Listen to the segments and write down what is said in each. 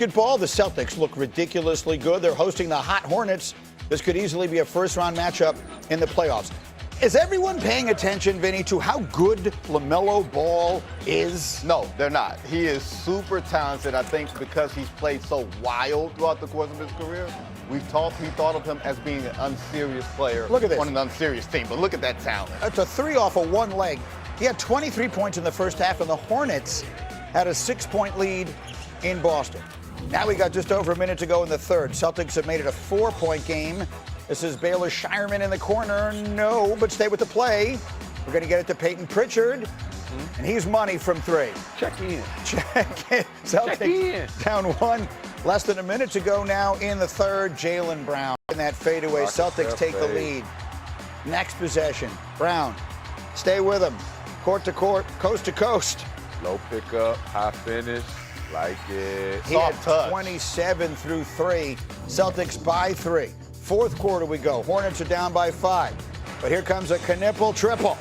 Basketball, the Celtics look ridiculously good. They're hosting the hot Hornets. This could easily be a first-round matchup in the playoffs. Is everyone paying attention, Vinny, to how good LaMelo Ball is? No, they're not. He is super talented, I think, because he's played so wild throughout the course of his career. We thought of him as being an unserious player. Look at this. On an unserious team, but look at that talent. That's a three off of one leg. He had 23 points in the first half, and the Hornets had a 6-point lead in Boston. Now we got just over a minute to go in the third. Celtics have made it a 4-point game. This is Baylor Shireman in the corner. No, but stay with the play. We're going to get it to Peyton Pritchard, and he's money from three. Check in. Check in. Celtics Check in. down one. Less than a minute to go now in the third. Jaylen Brown in that fadeaway. Celtics take the lead. Next possession. Brown, stay with him. Court to court, coast to coast. Low pickup, high finish. Like it. He had 27 through 3. Celtics by 3. Fourth quarter we go. Hornets are down by 5. But here comes a Knipple triple.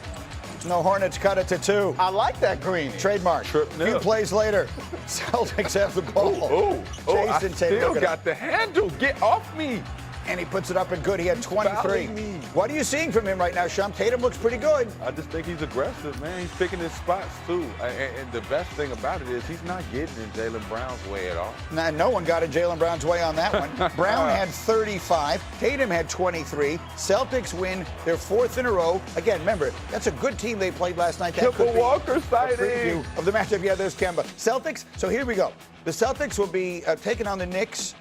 No, Hornets cut it to 2. I like that green. Trademark. Few plays later, Celtics have the ball. Jayson Tatum still got the handle. Get off me. And he puts it up and good. He had 23. What are you seeing from him right now, Shump? Tatum looks pretty good. I just think he's aggressive, man. He's picking his spots, too. And the best thing about it is he's not getting in Jaylen Brown's way at all. Nah, no one got in Jaylen Brown's way on that one. Brown had 35. Tatum had 23. Celtics win their 4th in a row. Again, remember, that's a good team they played last night. That Kemba Walker sighting of the matchup. Yeah, there's Kemba. Celtics, so here we go. The Celtics will be taking on the Knicks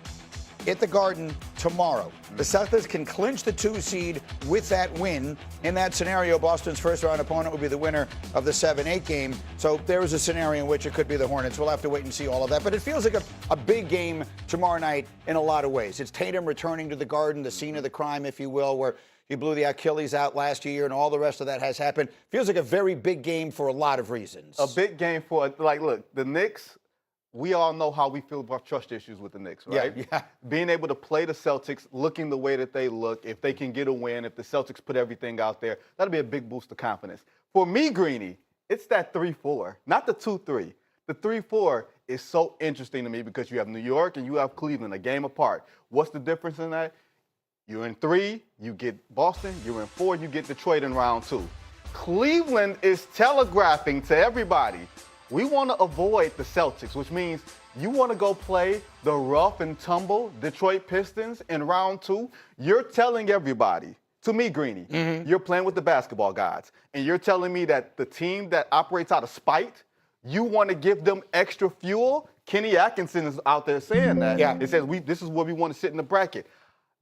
at the Garden tomorrow. The Celtics can clinch the 2 seed with that win. In that scenario, Boston's first-round opponent would be the winner of the 7-8 game. So there is a scenario in which it could be the Hornets. We'll have to wait and see all of that. But it feels like a big game tomorrow night in a lot of ways. It's Tatum returning to the Garden, the scene of the crime, if you will, where he blew the Achilles out last year and all the rest of that has happened. Feels like a very big game for a lot of reasons. A big game for, like, look, the Knicks, we all know how we feel about trust issues with the Knicks, right? Yeah. Being able to play the Celtics, looking the way that they look, if they can get a win, if the Celtics put everything out there, that'll be a big boost of confidence. For me, Greeny, it's that 3-4, not the 2-3. The 3-4 is so interesting to me because you have New York and you have Cleveland, a game apart. What's the difference in that? You're in 3, you get Boston. You're in 4, you get Detroit in round 2. Cleveland is telegraphing to everybody, we want to avoid the Celtics, which means you want to go play the rough and tumble Detroit Pistons in round 2. You're telling everybody, to me, Greeny, you're playing with the basketball gods, and you're telling me that the team that operates out of spite, you want to give them extra fuel? Kenny Atkinson is out there saying that. Yeah. It says, this is where we want to sit in the bracket.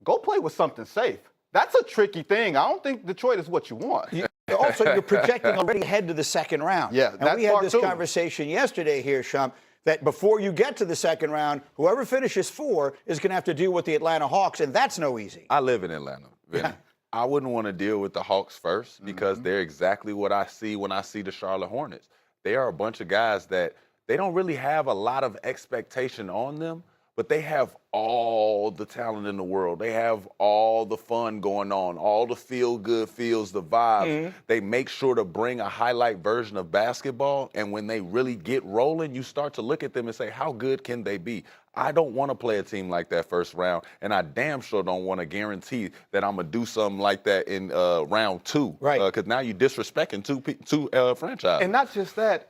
Go play with something safe. That's a tricky thing. I don't think Detroit is what you want. Also, you're projecting already ahead to the second round. Yeah, and that's we had part this two. conversation yesterday here, Shump, that before you get to the second round, whoever finishes 4 is going to have to deal with the Atlanta Hawks, and that's no easy. I live in Atlanta, Vinny. Yeah. I wouldn't want to deal with the Hawks first because they're exactly what I see when I see the Charlotte Hornets. They are a bunch of guys that they don't really have a lot of expectation on them, but they have all the talent in the world. They have all the fun going on, all the feel-good feels, the vibes. They make sure to bring a highlight version of basketball, and when they really get rolling, you start to look at them and say, how good can they be? I don't want to play a team like that first round, and I damn sure don't want to guarantee that I'm going to do something like that in round 2. Right. Because now you're disrespecting two franchises. And not just that,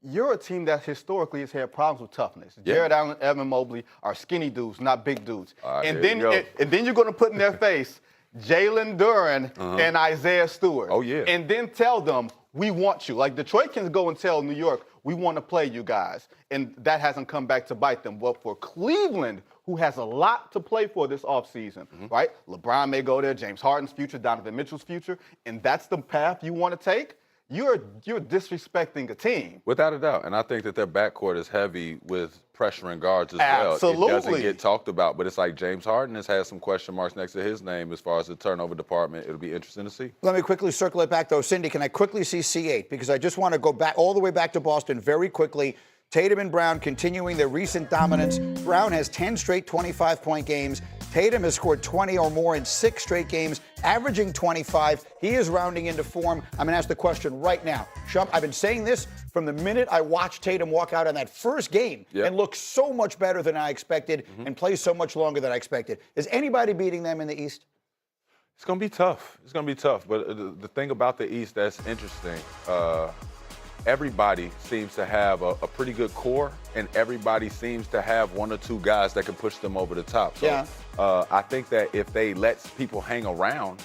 you're a team that historically has had problems with toughness. Yeah. Jared Allen, Evan Mobley are skinny dudes, not big dudes. And then you're going to put in their face Jalen Duren and Isaiah Stewart. Oh, yeah. And then tell them, we want you. Like Detroit can go and tell New York, we want to play you guys. And that hasn't come back to bite them. But for Cleveland, who has a lot to play for this offseason, right? LeBron may go there, James Harden's future, Donovan Mitchell's future, and that's the path you want to take. You're disrespecting a team. Without a doubt. And I think that their backcourt is heavy with pressuring guards as well. Absolutely. It doesn't get talked about, but it's like James Harden has had some question marks next to his name as far as the turnover department. It'll be interesting to see. Let me quickly circle it back, though. Cindy, can I quickly see C8? Because I just want to go back all the way back to Boston very quickly. Tatum and Brown continuing their recent dominance. Brown has 10 straight 25-point games. Tatum has scored 20 or more in 6 straight games, averaging 25. He is rounding into form. I'm going to ask the question right now. Shump, I've been saying this from the minute I watched Tatum walk out on that first game and look so much better than I expected and play so much longer than I expected. Is anybody beating them in the East? It's going to be tough. It's going to be tough. But the thing about the East that's interesting, everybody seems to have a pretty good core, and everybody seems to have one or two guys that can push them over the top. So I think that if they let people hang around,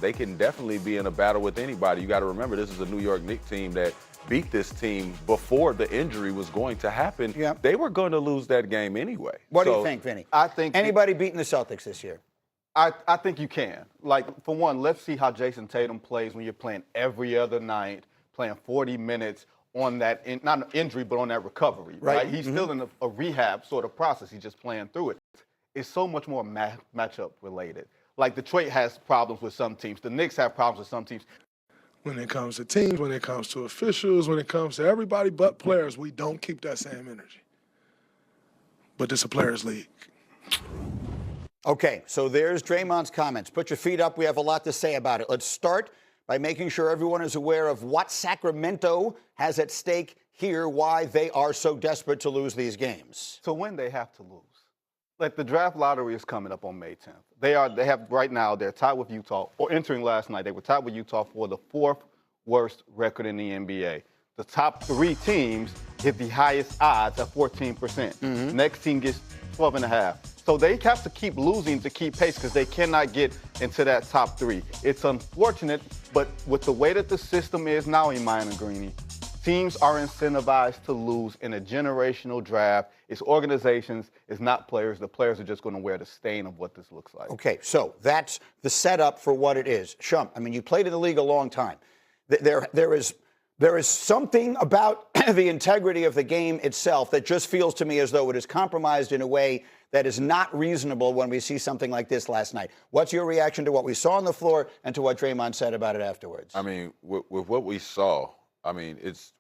they can definitely be in a battle with anybody. You got to remember, this is a New York Knicks team that beat this team before the injury was going to happen. They were going to lose that game anyway. What do you think, Vinny? I think anybody beating the Celtics this year? I think you can. Like, for one, let's see how Jayson Tatum plays when you're playing every other night, playing 40 minutes on that, not an injury, but on that recovery, right? He's still in a rehab sort of process. He's just playing through it. It's so much more matchup related. Like, Detroit has problems with some teams. The Knicks have problems with some teams. When it comes to teams, when it comes to officials, when it comes to everybody but players, we don't keep that same energy. But it's a players' league. Okay, so there's Draymond's comments. Put your feet up. We have a lot to say about it. Let's start by making sure everyone is aware of what Sacramento has at stake here, why they are so desperate to lose these games. To win, they have to lose. Like, the draft lottery is coming up on May 10th. They have right now, they're tied with Utah, or entering last night, they were tied with Utah for the 4th worst record in the NBA. The top 3 teams get the highest odds at 14%. Next team gets 12.5%. So they have to keep losing to keep pace because they cannot get into that top 3. It's unfortunate, but with the way that the system is now, Iman and Greeny, teams are incentivized to lose in a generational draft. It's organizations, it's not players. The players are just going to wear the stain of what this looks like. Okay, so that's the setup for what it is. Shump, I mean, you played in the league a long time. There is something about the integrity of the game itself that just feels to me as though it is compromised in a way that is not reasonable when we see something like this last night. What's your reaction to what we saw on the floor and to what Draymond said about it afterwards? I mean, with what we saw, I mean,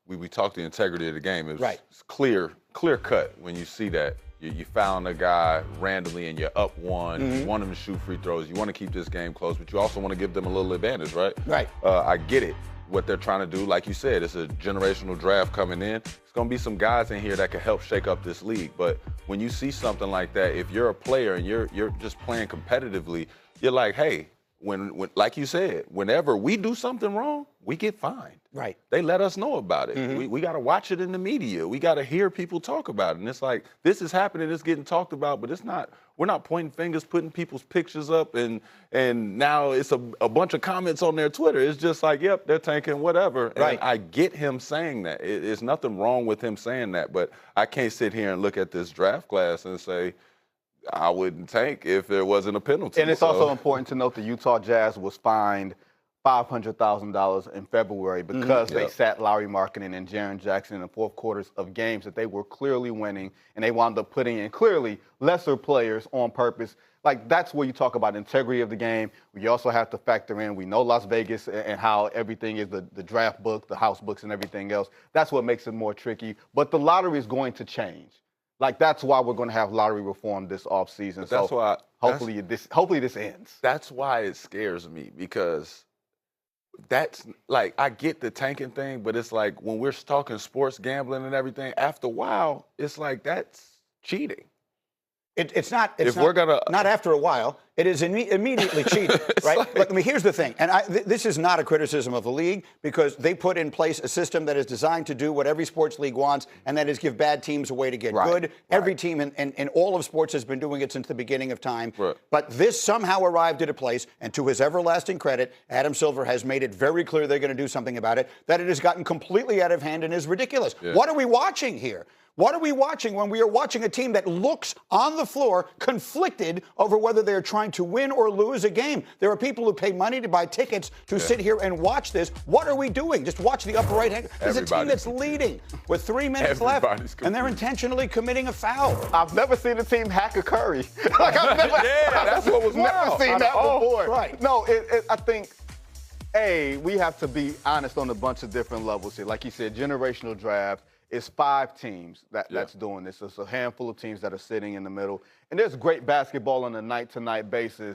we talked the integrity of the game. It's clear cut when you see that. You found a guy randomly and you're up one. You want him to shoot free throws. You want to keep this game close, but you also want to give them a little advantage, right? Right. I get it. What they're trying to do, like you said, it's a generational draft coming in. It's going to be some guys in here that can help shake up this league. But when you see something like that, if you're a player and you're just playing competitively, you're like, hey, when like you said, whenever we do something wrong, we get fined. Right. They let us know about it. We got to watch it in the media. We got to hear people talk about it. And it's like, this is happening, it's getting talked about, but it's not, we're not pointing fingers, putting people's pictures up, and now it's a bunch of comments on their Twitter. It's just like, yep, they're tanking whatever. Right. And I get him saying that. There's nothing wrong with him saying that, but I can't sit here and look at this draft class and say, I wouldn't tank if there wasn't a penalty. And it's also important to note the Utah Jazz was fined $500,000 in February because they sat Larry Markkinen and Jaren Jackson in the fourth quarters of games that they were clearly winning, and they wound up putting in clearly lesser players on purpose. Like, that's where you talk about integrity of the game. We also have to factor in, we know Las Vegas and how everything is, the draft book, the house books, and everything else. That's what makes it more tricky. But the lottery is going to change. Like, that's why we're going to have lottery reform this offseason. That's why hopefully this ends. That's why it scares me, because that's like, I get the tanking thing, but it's like when we're talking sports gambling and everything, after a while, it's like that's cheating. It's not after a while. It is immediately cheating, right? Like, Look, I mean, here's the thing, and this is not a criticism of the league, because they put in place a system that is designed to do what every sports league wants, and that is give bad teams a way to get good. Every team in all of sports has been doing it since the beginning of time. Right. But this somehow arrived at a place, and to his everlasting credit, Adam Silver has made it very clear they're going to do something about it, that it has gotten completely out of hand and is ridiculous. Yeah. What are we watching here? What are we watching when we are watching a team that looks on the floor conflicted over whether they're trying to win or lose a game? There are people who pay money to buy tickets to sit here and watch this. What are we doing? Just watch the upper right hand. There's a team that's leading with 3 minutes left, and they're intentionally committing a foul. I've never seen a team hack a Curry. Like, that's what was wild. Never seen that before. Right. No, I think, we have to be honest on a bunch of different levels here. Like you said, generational draft. it's 5 teams that's doing this. It's a handful of teams that are sitting in the middle. And there's great basketball on a night-to-night basis.